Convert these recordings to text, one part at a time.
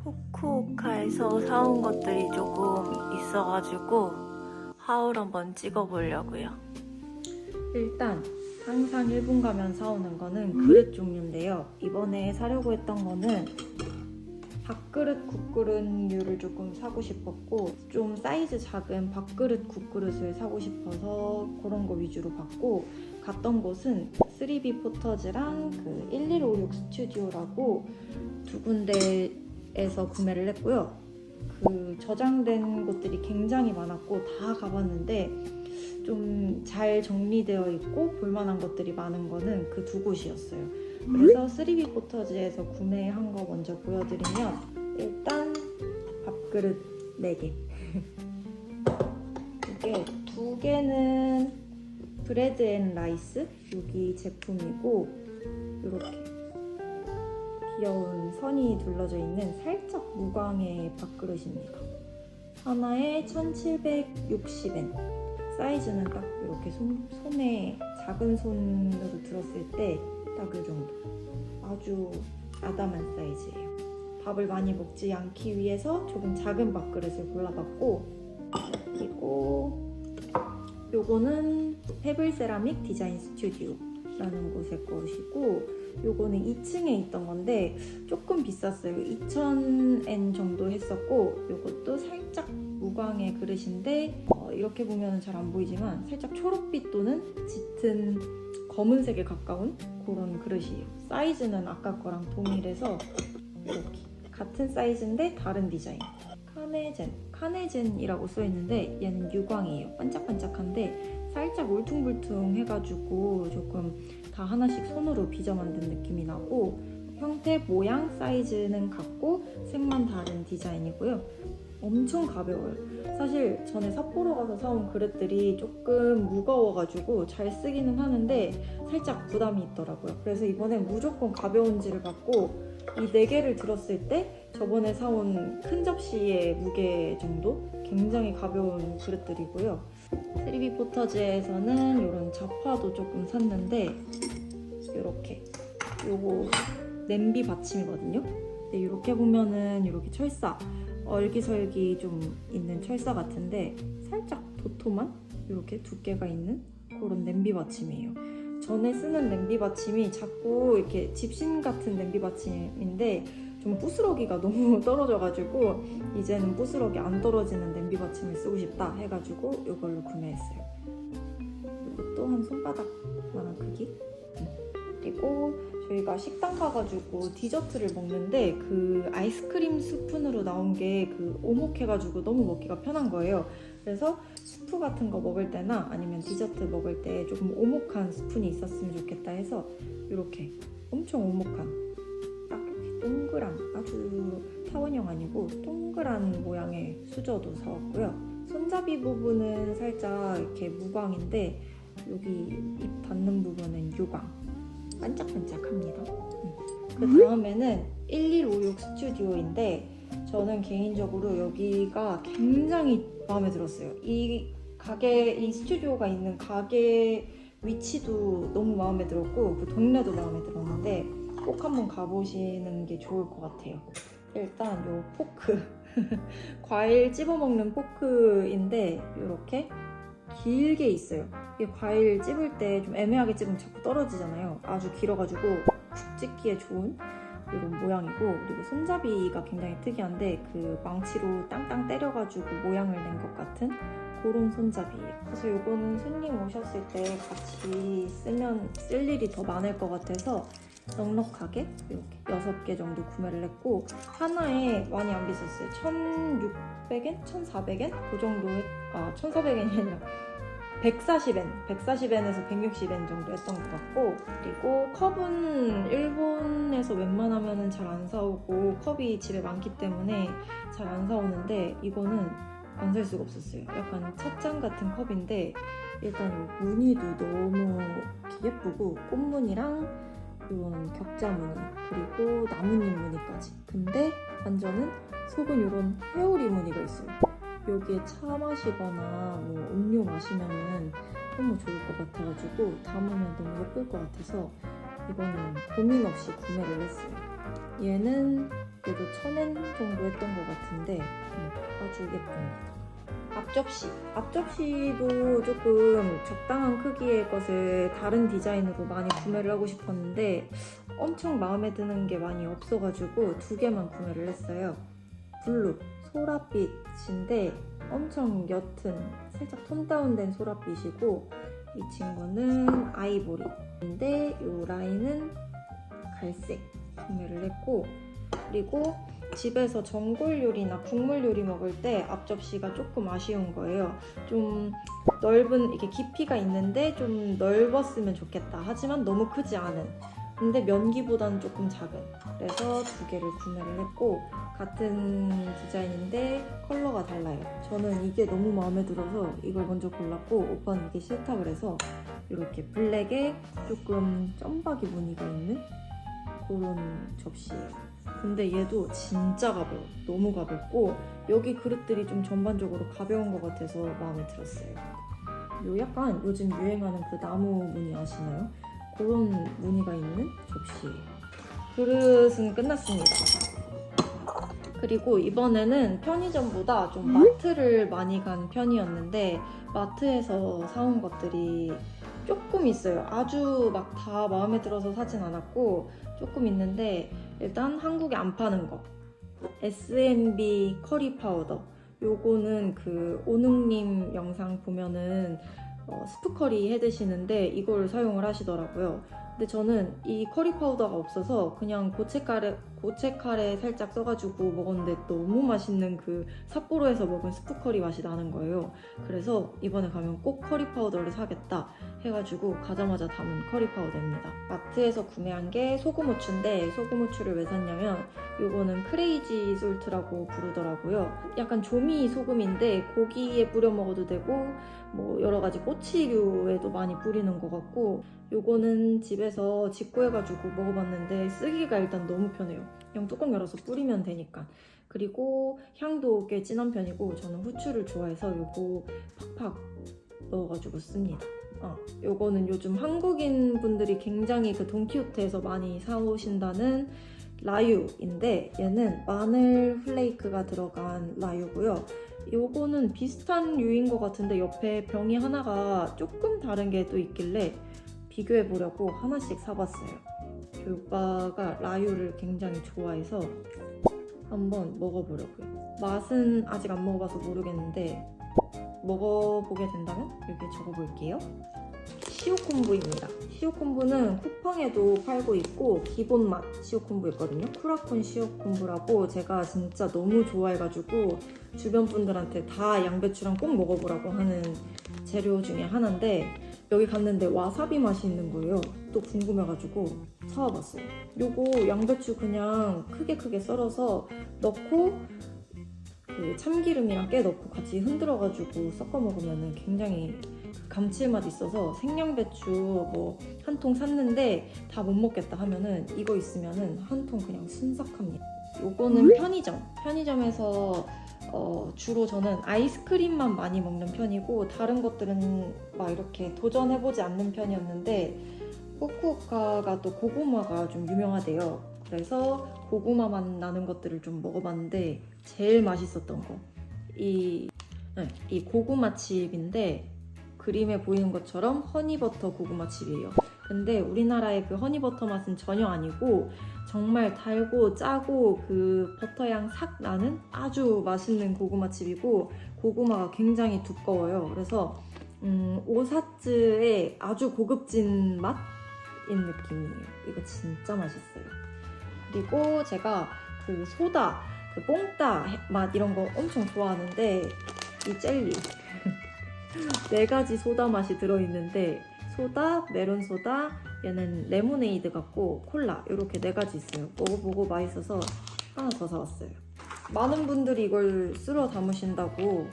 후쿠오카에서 사온 것들이 조금 있어가지고 하울 한번 찍어보려고요. 일단 항상 일본 가면 사오는 거는 그릇 종류인데요. 이번에 사려고 했던 거는 밥그릇, 국그릇류를 조금 사고 싶었고 좀 사이즈 작은 밥그릇, 국그릇을 사고 싶어서 그런 거 위주로 봤고, 갔던 곳은 3B 포터즈랑 그 1156 스튜디오라고 두 군데에서 구매를 했고요. 그 저장된 곳들이 굉장히 많았고 다 가봤는데 좀 잘 정리되어 있고 볼만한 것들이 많은 거는 그 두 곳이었어요. 그래서 3B 포터즈에서 구매한 거 먼저 보여드리면, 일단 밥그릇 4개. 이게 두 개는 브레드 앤 라이스 여기 제품이고, 이렇게 귀여운 선이 둘러져 있는 살짝 무광의 밥그릇입니다. 하나에 1760엔. 사이즈는 딱 이렇게 손에 작은 손으로 들었을 때 딱 이 정도. 아주 아담한 사이즈예요. 밥을 많이 먹지 않기 위해서 조금 작은 밥그릇을 골라봤고, 그리고 요거는 페블 세라믹 디자인 스튜디오라는 곳의 것이고, 요거는 2층에 있던 건데 조금 비쌌어요. 2,000엔 정도 했었고, 요것도 살짝 무광의 그릇인데 이렇게 보면 잘 안 보이지만 살짝 초록빛 또는 짙은 검은색에 가까운 그런 그릇이에요. 사이즈는 아까 거랑 동일해서 이렇게 같은 사이즈인데 다른 디자인. 카네젠이라고 써있는데 얘는 유광이에요. 반짝반짝한데 살짝 울퉁불퉁해가지고 조금 다 하나씩 손으로 빚어 만든 느낌이 나고, 형태, 모양, 사이즈는 같고 색만 다른 디자인이고요. 엄청 가벼워요. 사실 전에 삿포로 가서 사온 그릇들이 조금 무거워가지고 잘 쓰기는 하는데 살짝 부담이 있더라고요. 그래서 이번엔 무조건 가벼운지를 받고, 이 4개를 들었을 때 저번에 사온 큰 접시의 무게 정도? 굉장히 가벼운 그릇들이고요. 3B 포터즈에서는 이런 자파도 조금 샀는데, 이렇게 요거 냄비 받침이거든요. 근데 이렇게 보면은 이렇게 철사, 얼기설기 좀 있는 철사 같은데 살짝 도톰한 이렇게 두께가 있는 그런 냄비 받침이에요. 전에 쓰는 냄비 받침이 자꾸 이렇게 집신 같은 냄비 받침인데 좀 부스러기가 너무 떨어져가지고 이제는 부스러기 안 떨어지는 냄비 받침을 쓰고 싶다 해가지고 이걸로 구매했어요. 이것도 한 손바닥만한 크기. 그리고 저희가 식당 가가지고 디저트를 먹는데 그 아이스크림 스푼으로 나온 게 그 오목해가지고 너무 먹기가 편한 거예요. 그래서 스프 같은 거 먹을 때나 아니면 디저트 먹을 때 조금 오목한 스푼이 있었으면 좋겠다 해서 이렇게 엄청 오목한, 딱 이렇게 동그란, 아주 타원형 아니고 동그란 모양의 수저도 사왔고요. 손잡이 부분은 살짝 이렇게 무광인데 여기 입 닿는 부분은 유광. 반짝반짝합니다. 그 다음에는 1156 스튜디오인데 저는 개인적으로 여기가 굉장히 마음에 들었어요. 이 스튜디오가 있는 가게 위치도 너무 마음에 들었고 그 동네도 마음에 들었는데 꼭 한번 가보시는 게 좋을 것 같아요. 일단 요 포크 과일 찝어먹는 포크인데 이렇게 길게 있어요. 이게 과일 찝을 때 좀 애매하게 찝으면 자꾸 떨어지잖아요. 아주 길어가지고 푹 찝기에 좋은 이런 모양이고, 그리고 손잡이가 굉장히 특이한데 그 망치로 땅땅 때려가지고 모양을 낸 것 같은 그런 손잡이에요. 그래서 이거는 손님 오셨을 때 같이 쓸 일이 더 많을 것 같아서 넉넉하게 이렇게 6개 정도 구매를 했고, 하나에 많이 안 비쌌어요. 1,600엔? 1,400엔? 그 정도 1,400엔이 아니라 140엔에서 160엔 정도 했던 것 같고, 그리고 컵은 일본에서 웬만하면 잘 안 사오고 컵이 집에 많기 때문에 잘 안 사오는데 이거는 안 살 수가 없었어요. 약간 찻잔 같은 컵인데 일단 무늬도 너무 예쁘고 꽃무늬랑 이런 격자 무늬 그리고 나뭇잎 무늬까지. 근데 반전은 속은 이런 회오리 무늬가 있어요. 여기에 차 마시거나 뭐 음료 마시면은 너무 좋을 것 같아가지고 담으면 너무 예쁠 것 같아서 이거는 고민 없이 구매를 했어요. 얘는 그래도 1000엔 정도 했던 것 같은데 아주 예쁩니다. 앞접시도 조금 적당한 크기의 것을 다른 디자인으로 많이 구매를 하고 싶었는데 엄청 마음에 드는 게 많이 없어가지고 2개만 구매를 했어요. 블루 소라빛인데 엄청 옅은 살짝 톤 다운된 소라빛이고, 이 친구는 아이보리인데 이 라인은 갈색 구매를 했고, 그리고 집에서 전골 요리나 국물 요리 먹을 때 앞접시가 조금 아쉬운 거예요. 좀 넓은, 이렇게 깊이가 있는데 좀 넓었으면 좋겠다. 하지만 너무 크지 않은. 근데 면기보다는 조금 작은. 그래서 2개를 구매를 했고, 같은 디자인인데 컬러가 달라요. 저는 이게 너무 마음에 들어서 이걸 먼저 골랐고, 오빠는 이게 싫다 그래서 이렇게 블랙에 조금 점박이 무늬가 있는 그런 접시예요. 근데 얘도 진짜 가벼워. 너무 가볍고 여기 그릇들이 좀 전반적으로 가벼운 것 같아서 마음에 들었어요. 요 약간 요즘 유행하는 그 나무 무늬 아시나요? 그런 무늬가 있는 접시예요. 그릇은 끝났습니다. 그리고 이번에는 편의점보다 좀 마트를 많이 간 편이었는데 마트에서 사온 것들이 조금 있어요. 아주 막 다 마음에 들어서 사진 않았고 조금 있는데, 일단 한국에 안 파는 거 SMB 커리 파우더, 요거는 그 오능님 영상 보면은 스프 커리 해 드시는데 이걸 사용을 하시더라고요. 근데 저는 이 커리 파우더가 없어서 그냥 고체카레 살짝 써가지고 먹었는데 너무 맛있는 그 삿포로에서 먹은 스프 커리 맛이 나는 거예요. 그래서 이번에 가면 꼭 커리 파우더를 사겠다 해가지고 가자마자 담은 커리 파우더입니다. 마트에서 구매한 게 소금 후추인데, 소금 후추를 왜 샀냐면 요거는 크레이지 솔트라고 부르더라고요. 약간 조미 소금인데 고기에 뿌려 먹어도 되고 뭐 여러 가지 꼬치류에도 많이 뿌리는 것 같고, 요거는 집에서 직구해가지고 먹어봤는데 쓰기가 일단 너무 편해요. 그냥 뚜껑 열어서 뿌리면 되니까. 그리고 향도 꽤 진한 편이고 저는 후추를 좋아해서 요거 팍팍 넣어가지고 씁니다. 요거는 요즘 한국인 분들이 굉장히 그 돈키호테에서 많이 사오신다는 라유인데, 얘는 마늘 플레이크가 들어간 라유고요. 요거는 비슷한 류인 것 같은데 옆에 병이 하나가 조금 다른 게 또 있길래 비교해 보려고 하나씩 사봤어요. 저희 오빠가 라유를 굉장히 좋아해서 한번 먹어보려고요. 맛은 아직 안 먹어봐서 모르겠는데 먹어보게 된다면 여기 적어볼게요. 시오콤부입니다. 시오콤부는 쿠팡에도 팔고 있고 기본 맛 시오콤부 있거든요. 쿠라콘 시오콤부라고 제가 진짜 너무 좋아해가지고 주변 분들한테 다 양배추랑 꼭 먹어보라고 하는 재료 중에 하나인데, 여기 갔는데 와사비 맛이 있는 거예요. 또 궁금해가지고 사와봤어요. 요거 양배추 그냥 크게 썰어서 넣고 그 참기름이랑 깨 넣고 같이 흔들어가지고 섞어 먹으면 굉장히 감칠맛 있어서 생양배추 뭐 한 통 샀는데 다 못 먹겠다 하면은 이거 있으면은 한 통 그냥 순삭합니다. 요거는 편의점에서 주로 저는 아이스크림만 많이 먹는 편이고 다른 것들은 막 이렇게 도전해보지 않는 편이었는데, 후쿠오카가 또 고구마가 좀 유명하대요. 그래서 고구마 맛 나는 것들을 좀 먹어봤는데 제일 맛있었던 거 이 고구마 칩인데, 그림에 보이는 것처럼 허니버터 고구마 칩이에요. 근데 우리나라의 그 허니버터 맛은 전혀 아니고 정말 달고 짜고 그 버터향 싹 나는 아주 맛있는 고구마 칩이고, 고구마가 굉장히 두꺼워요. 그래서 오사츠의 아주 고급진 맛인 느낌이에요. 이거 진짜 맛있어요. 그리고 제가 그 소다, 그 뽕따 맛 이런 거 엄청 좋아하는데 이 젤리 4가지 소다 맛이 들어있는데, 소다, 메론소다, 얘는 레모네이드 같고 콜라, 이렇게 4가지 있어요. 먹어보고 맛있어서 하나 더 사왔어요. 많은 분들이 이걸 쓸어 담으신다고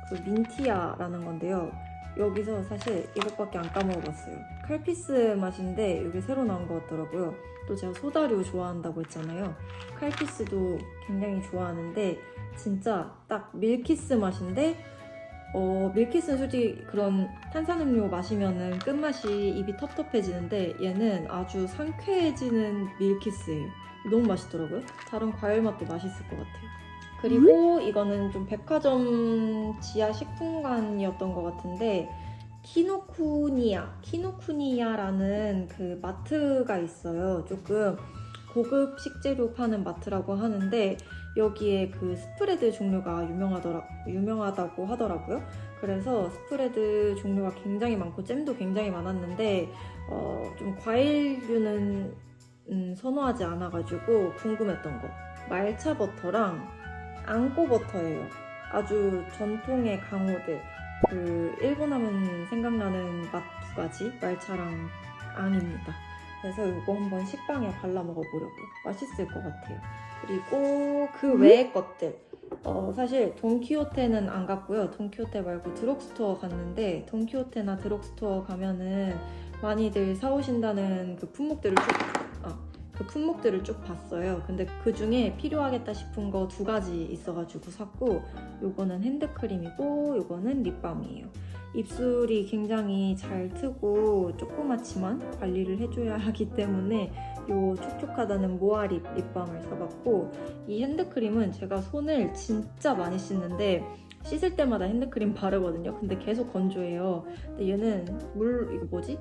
그 민티아라는 건데요. 여기서 사실 이것밖에 안 까먹어봤어요. 칼피스 맛인데 이게 새로 나온 것 같더라고요. 또 제가 소다류 좋아한다고 했잖아요. 칼피스도 굉장히 좋아하는데 진짜 딱 밀키스 맛인데, 밀키스는 솔직히 그런 탄산음료 마시면은 끝맛이 입이 텁텁해지는데 얘는 아주 상쾌해지는 밀키스예요. 너무 맛있더라고요. 다른 과일 맛도 맛있을 것 같아요. 그리고 이거는 좀 백화점 지하 식품관이었던 것 같은데 키노쿠니야라는 그 마트가 있어요. 조금 고급 식재료 파는 마트라고 하는데 여기에 그 스프레드 종류가 유명하다고 하더라고요. 그래서 스프레드 종류가 굉장히 많고 잼도 굉장히 많았는데 좀 과일류는 선호하지 않아가지고 궁금했던 거 말차 버터랑 앙꼬 버터예요. 아주 전통의 강호들 그 일본 하면 생각나는 맛 두 가지 말차랑 앙입니다. 그래서 이거 한번 식빵에 발라 먹어보려고요. 맛있을 것 같아요. 그리고 그 외의 것들 사실 돈키호테는 안 갔고요. 돈키호테 말고 드럭스토어 갔는데 돈키호테나 드럭스토어 가면은 많이들 사오신다는 그 품목들을 쭉 봤어요. 근데 그 중에 필요하겠다 싶은 거 두 가지 있어가지고 샀고 요거는 핸드크림이고 요거는 립밤이에요. 입술이 굉장히 잘 트고 조그맣지만 관리를 해줘야 하기 때문에 요 촉촉하다는 모아립 립밤을 사봤고 이 핸드크림은 제가 손을 진짜 많이 씻는데 씻을 때마다 핸드크림 바르거든요. 근데 계속 건조해요. 근데 얘는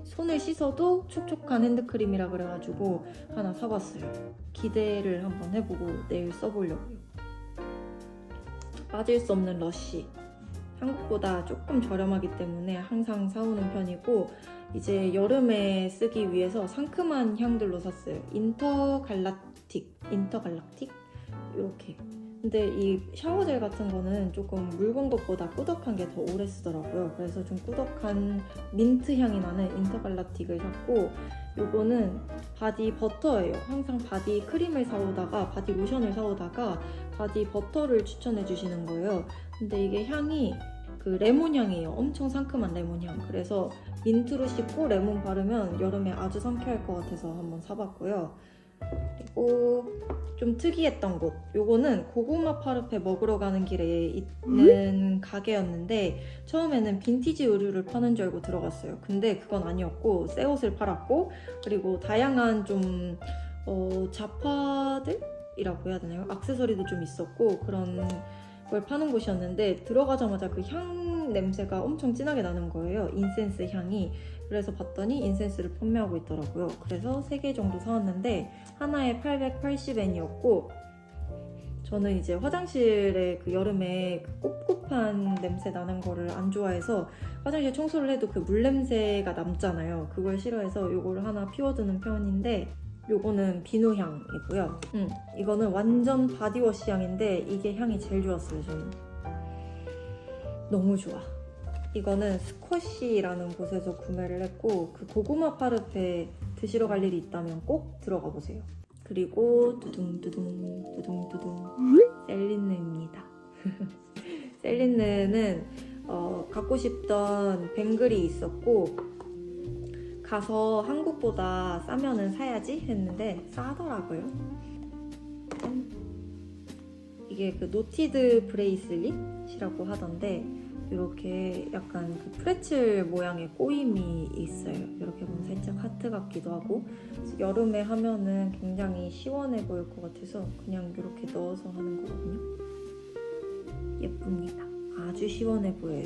손을 씻어도 촉촉한 핸드크림이라 그래가지고 하나 사봤어요. 기대를 한번 해보고 내일 써보려고요. 빠질 수 없는 러쉬. 한국보다 조금 저렴하기 때문에 항상 사오는 편이고 이제 여름에 쓰기 위해서 상큼한 향들로 샀어요. 인터갈락틱 이렇게. 근데 이 샤워젤 같은 거는 조금 묽은 것보다 꾸덕한 게 더 오래 쓰더라고요. 그래서 좀 꾸덕한 민트 향이 나는 인터갈락틱을 샀고 요거는 바디 버터예요. 항상 바디 크림을 사오다가 바디 로션을 사오다가 바디 버터를 추천해 주시는 거예요. 근데 이게 향이 그 레몬 향이에요. 엄청 상큼한 레몬 향. 그래서 민트로 씻고 레몬 바르면 여름에 아주 상쾌할 것 같아서 한번 사봤고요. 그리고 좀 특이했던 곳 요거는 고구마 파르페 먹으러 가는 길에 있는 가게였는데 처음에는 빈티지 의류를 파는 줄 알고 들어갔어요. 근데 그건 아니었고 새 옷을 팔았고 그리고 다양한 좀 자파들이라고 해야 되나요? 액세서리도 좀 있었고 그런 걸 파는 곳이었는데 들어가자마자 그 향 냄새가 엄청 진하게 나는 거예요. 인센스 향이. 그래서 봤더니 인센스를 판매하고 있더라고요. 그래서 3개 정도 사왔는데 하나에 880엔이었고 저는 이제 화장실에 그 여름에 그 꿉꿉한 냄새 나는 거를 안 좋아해서 화장실 청소를 해도 그 물냄새가 남잖아요. 그걸 싫어해서 요거를 하나 피워두는 편인데 요거는 비누향이고요. 이거는 완전 바디워시 향인데 이게 향이 제일 좋았어요. 저는 너무 좋아. 이거는 스쿼시라는 곳에서 구매를 했고 그 고구마 파르페 드시러 갈 일이 있다면 꼭 들어가 보세요. 그리고 셀린느입니다. 셀린느는 갖고 싶던 뱅글이 있었고 가서 한국보다 싸면은 사야지 했는데 싸더라고요. 이게 그 노티드 브레이슬릿이라고 하던데 이렇게 약간 그 프레첼 모양의 꼬임이 있어요. 이렇게 보면 살짝 하트 같기도 하고 여름에 하면은 굉장히 시원해 보일 것 같아서 그냥 이렇게 넣어서 하는 거거든요. 예쁩니다. 아주 시원해 보여요.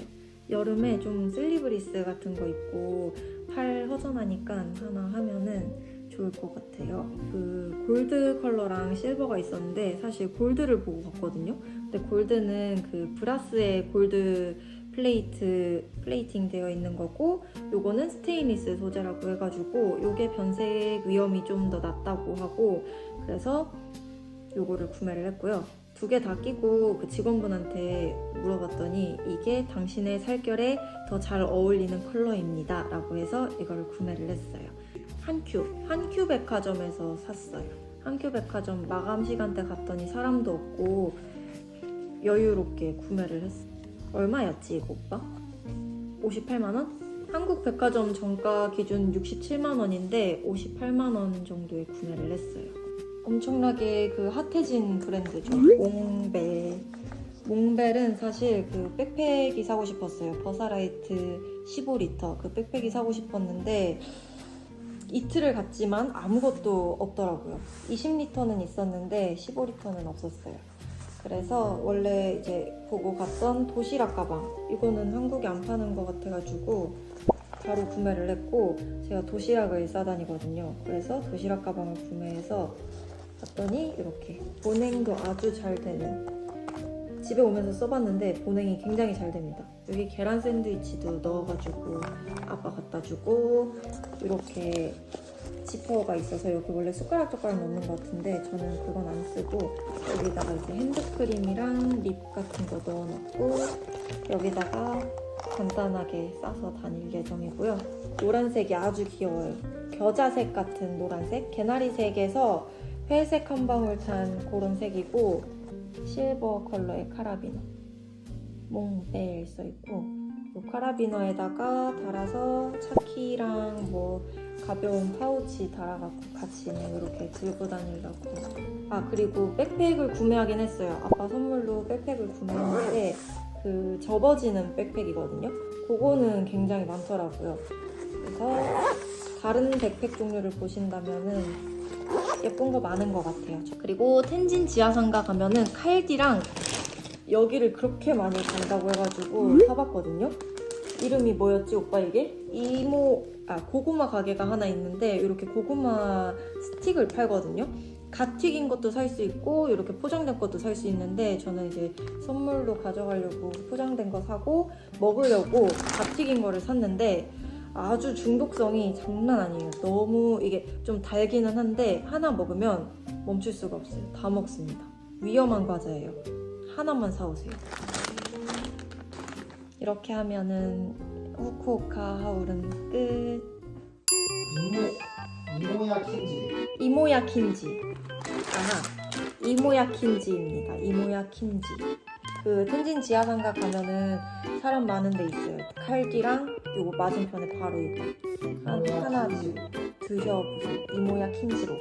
여름에 좀 슬리브리스 같은 거 입고 팔 허전하니까 하나 하면은 좋을 것 같아요. 그 골드 컬러랑 실버가 있었는데 사실 골드를 보고 갔거든요. 근데 골드는 그 브라스에 골드 플레이팅 되어 있는 거고 요거는 스테인리스 소재라고 해가지고 요게 변색 위험이 좀 더 낮다고 하고 그래서 요거를 구매를 했고요. 2개 다 끼고 그 직원분한테 물어봤더니 이게 당신의 살결에 더 잘 어울리는 컬러입니다 라고 해서 이걸 구매를 했어요. 한큐 백화점에서 샀어요. 한큐 백화점 마감 시간대 갔더니 사람도 없고 여유롭게 구매를 했어요. 얼마였지 이거 오빠? 58만원? 한국 백화점 정가 기준 67만원인데 58만원 정도에 구매를 했어요. 엄청나게 그 핫해진 브랜드죠. 몽벨은 사실 그 백팩이 사고 싶었어요. 버사라이트 15리터 그 백팩이 사고 싶었는데 이틀을 갔지만 아무것도 없더라고요. 20리터는 있었는데 15리터는 없었어요. 그래서 원래 이제 보고 갔던 도시락 가방, 이거는 한국에 안 파는 것 같아가지고 바로 구매를 했고, 제가 도시락을 싸다니거든요. 그래서 도시락 가방을 구매해서 봤더니 이렇게 보냉도 아주 잘 되는, 집에 오면서 써봤는데 보냉이 굉장히 잘 됩니다. 여기 계란 샌드위치도 넣어가지고 아빠 갖다 주고, 이렇게 지퍼가 있어서 여기 원래 숟가락 넣는 것 같은데 저는 그건 안 쓰고 여기다가 이제 핸드크림이랑 립 같은 거 넣어놨고, 여기다가 간단하게 싸서 다닐 예정이고요. 노란색이 아주 귀여워요. 겨자색 같은 노란색, 개나리색에서 회색 한 방울 찬 그런 색이고, 실버 컬러의 카라비너, 몽벨 써있고, 이 카라비너에다가 달아서 차키랑 뭐 가벼운 파우치 달아갖고 같이 이렇게 들고 다니려고. 아, 그리고 백팩을 구매하긴 했어요. 아빠 선물로 백팩을 구매했는데 그 접어지는 백팩이거든요. 그거는 굉장히 많더라고요. 그래서 다른 백팩 종류를 보신다면은 예쁜 거 많은 것 같아요. 그리고 텐진 지하상가 가면은 칼디랑 여기를 그렇게 많이 간다고 해가지고 사봤거든요. 이름이 뭐였지 오빠 이게? 고구마 가게가 하나 있는데 이렇게 고구마 스틱을 팔거든요. 갓 튀긴 것도 살 수 있고 이렇게 포장된 것도 살 수 있는데, 저는 이제 선물로 가져가려고 포장된 거 사고 먹으려고 갓 튀긴 거를 샀는데 아주 중독성이 장난 아니에요. 너무 이게 좀 달기는 한데 하나 먹으면 멈출 수가 없어요. 다 먹습니다. 위험한 과자예요. 하나만 사오세요. 이렇게 하면은 후쿠오카 하울은 끝. 이모야킨지. 아하, 이모야킨지입니다. 이모야킨지. 그 텐진 지하상가 가면은 사람 많은 데 있어요. 칼디랑 요거 맞은편에 바로 이거 하나 드셔보세요. 이모야킨지로.